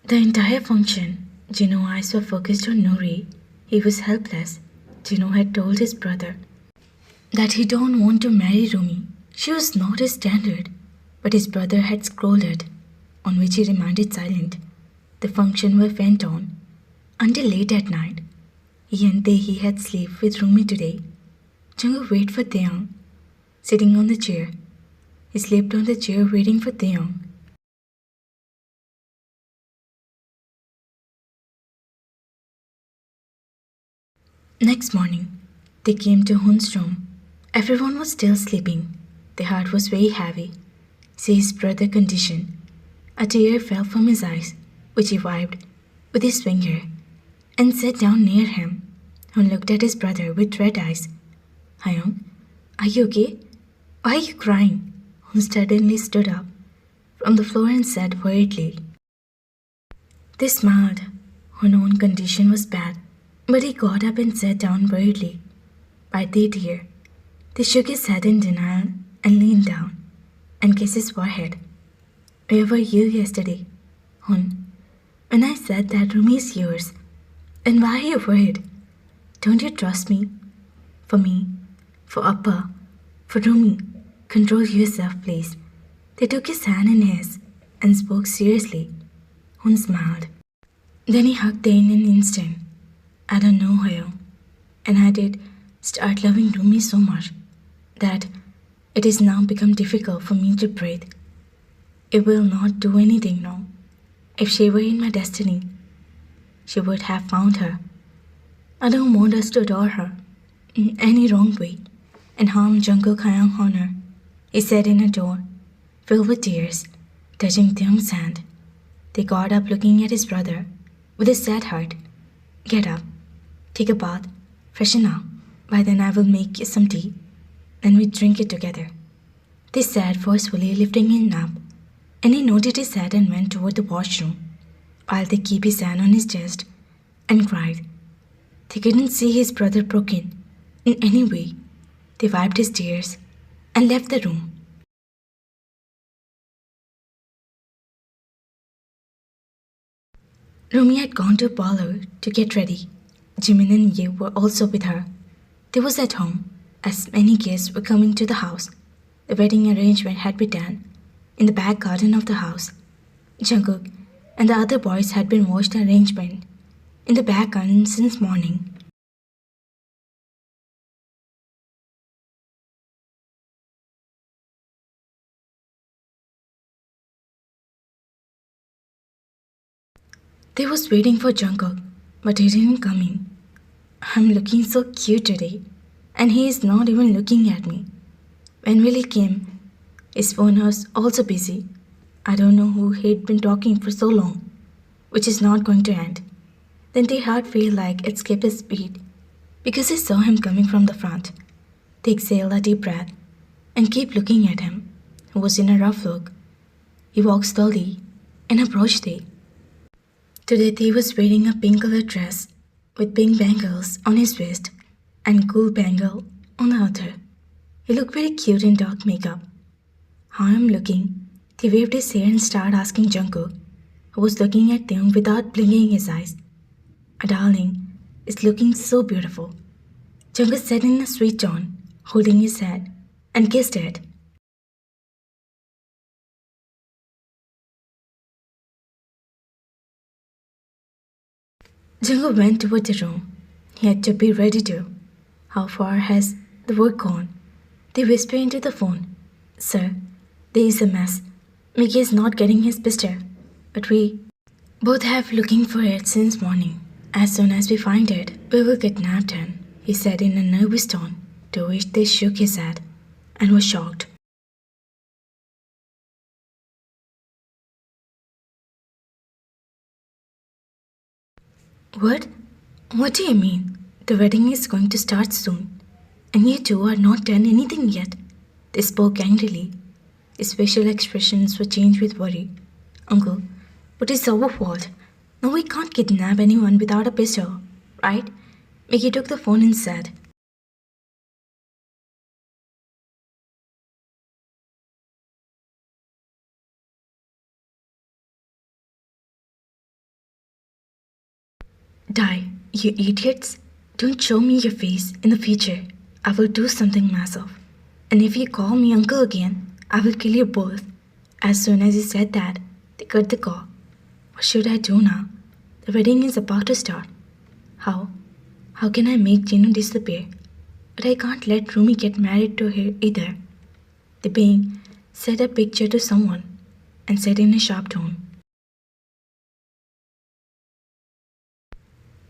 The entire function, Jino's eyes were focused on Nuri. He was helpless. Jino had told his brother that he don't want to marry Rumi. She was not his standard, but his brother had scolded, on which he remained silent. The function went on until late at night. He and Tehi had slept with Rumi today. Jungkook waited for Taeyong, sitting on the chair. He slept on the chair waiting for Taeyong. Next morning, they came to Hun's room. Everyone was still sleeping. The heart was very heavy. See his brother's condition. A tear fell from his eyes, which he wiped with his finger, and sat down near him. Hun looked at his brother with red eyes. Hyung, are you okay? Why are you crying? Hun suddenly stood up from the floor and said worriedly. They smiled. Hun's own condition was bad, but he got up and sat down worriedly. By the tear, they shook his head in denial and leaned down and kissed his forehead. Where were you yesterday, Hun? When I said that Rumi is yours, then why are you worried? Don't you trust me? For me, for Appa, for Rumi, control yourself, please. They took his hand in his and spoke seriously. Hun smiled. Then he hugged her in an instant. I don't know, Hyung, and I did start loving Rumi so much that it has now become difficult for me to breathe. It will not do anything now. If she were in my destiny, she would have found her. I don't want us to adore her in any wrong way and harm Jungkook Hyung's honor, he said in a tone filled with tears, touching Taeyong's hand. They got up looking at his brother with a sad heart. Get up, take a bath, freshen up. By then I will make you some tea, then we drink it together. They said forcefully, lifting him up, and he nodded his head and went toward the washroom, while they kept his hand on his chest and cried. They couldn't see his brother broken in any way. They wiped his tears and left the room. Rumi had gone to a parlor to get ready. Jimin and Ye were also with her. They was at home, as many guests were coming to the house. The wedding arrangement had been done in the back garden of the house. Jungkook and the other boys had been watched the arrangement in the back garden since morning. They was waiting for Jungkook, but he didn't come in. I'm looking so cute today, and he is not even looking at me. When will he come? His phone was also busy. I don't know who he'd been talking for so long, which is not going to end. Then the heart felt like it skipped its beat because he saw him coming from the front. They exhaled a deep breath and kept looking at him, who was in a rough look. He walked slowly and approached Tae. Today Tae was wearing a pink colored dress with pink bangles on his wrist and gold bangle on the other. He looked very cute in dark makeup. How I'm looking? He waved his hair and started asking Jungkook, who was looking at them without blinking his eyes. A darling is looking so beautiful, Jungkook said in a sweet tone, holding his head and kissed it. Jungkook went toward the room. He had to be ready to. How far has the work gone? They whispered into the phone. Sir, there is a mess. Mickey is not getting his pistol, but we both have looking for it since morning. As soon as we find it, we will kidnap him, he said in a nervous tone, to which they shook his head and was shocked. What? What do you mean? The wedding is going to start soon, and you two are not done anything yet. They spoke angrily. His facial expressions were changed with worry. Uncle, but it's our fault. No, we can't kidnap anyone without a pistol, right? Mickey took the phone and said, Die, you idiots! Don't show me your face in the future. I will do something massive. And if you call me uncle again, I will kill you both. As soon as he said that, they cut the call. What should I do now? The wedding is about to start. How? How can I make Jinu disappear? But I can't let Rumi get married to her either. The being said a picture to someone and said in a sharp tone,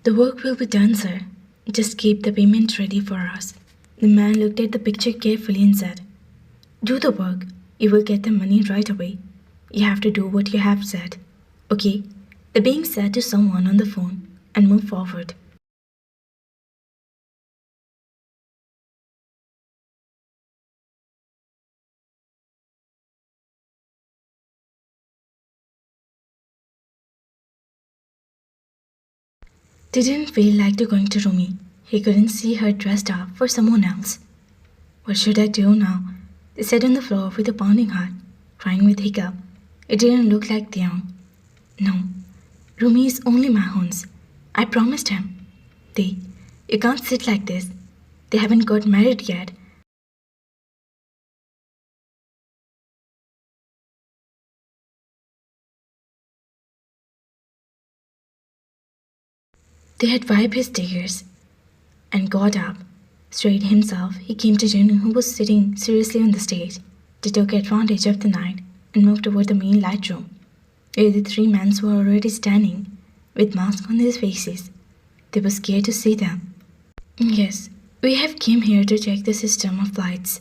"The work will be done, sir. Just keep the payment ready for us." The man looked at the picture carefully and said, "Do the work. You will get the money right away. You have to do what you have said. Okay?" The being said to someone on the phone and moved forward. They didn't feel like going to Rumi. He couldn't see her dressed up for someone else. What should I do now? They sat on the floor with a pounding heart, crying with hiccup. It didn't look like Theon. No, Rumi is only Mahon's. I promised him. You can't sit like this. They haven't got married yet. They had wiped his tears and got up. Straightened himself, he came to Jinu, who was sitting seriously on the stage. They took advantage of the night and moved toward the main light room, where the three men were already standing with masks on their faces. They were scared to see them. "Yes, we have came here to check the system of lights."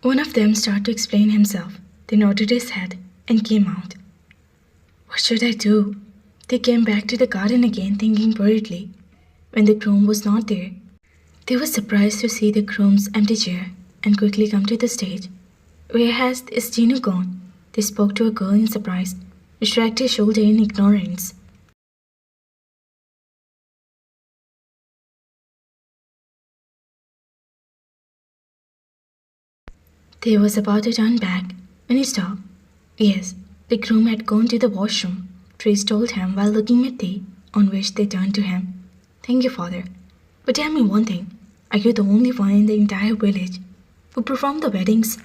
One of them started to explain himself. They nodded his head and came out. What should I do? They came back to the garden again, thinking worriedly. When the groom was not there, they were surprised to see the groom's empty chair and quickly come to the stage. "Where has this Jinu gone?" They spoke to a girl in surprise, who shrugged her shoulder in ignorance. They was about to turn back when he stopped. Yes, the groom had gone to the washroom. Trace told him while looking at Thee, on which they turned to him. "Thank you, father. But tell me one thing. Are you the only one in the entire village who performed the weddings?"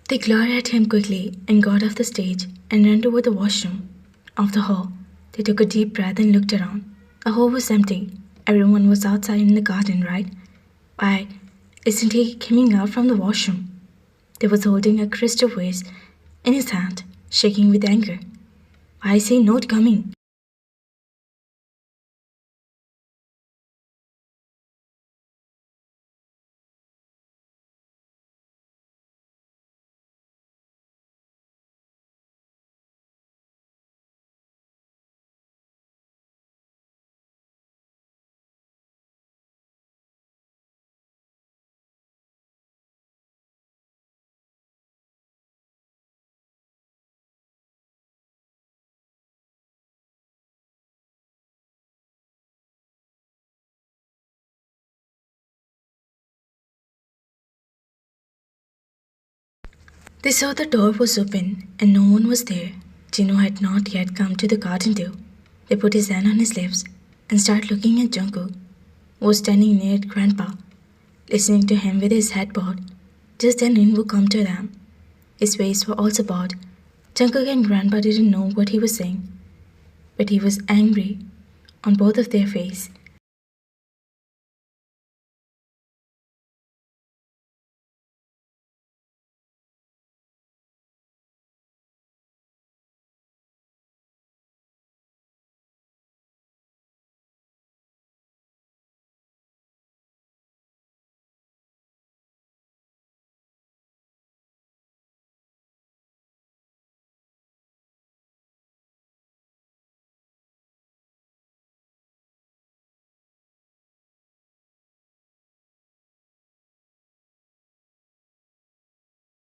They glared at him quickly and got off the stage and ran toward the washroom of the hall. They took a deep breath and looked around. The hall was empty. Everyone was outside in the garden, right? Why isn't he coming out from the washroom? He was holding a crystal vase in his hand, shaking with anger. Why is he not coming? They saw the door was open and no one was there. Jino had not yet come to the garden door. They put his hand on his lips and started looking at Jungkook, who was standing near Grandpa, listening to him with his head bowed. Just then In would come to them. His face was also bowed. Jungkook and Grandpa didn't know what he was saying, but he was angry on both of their faces.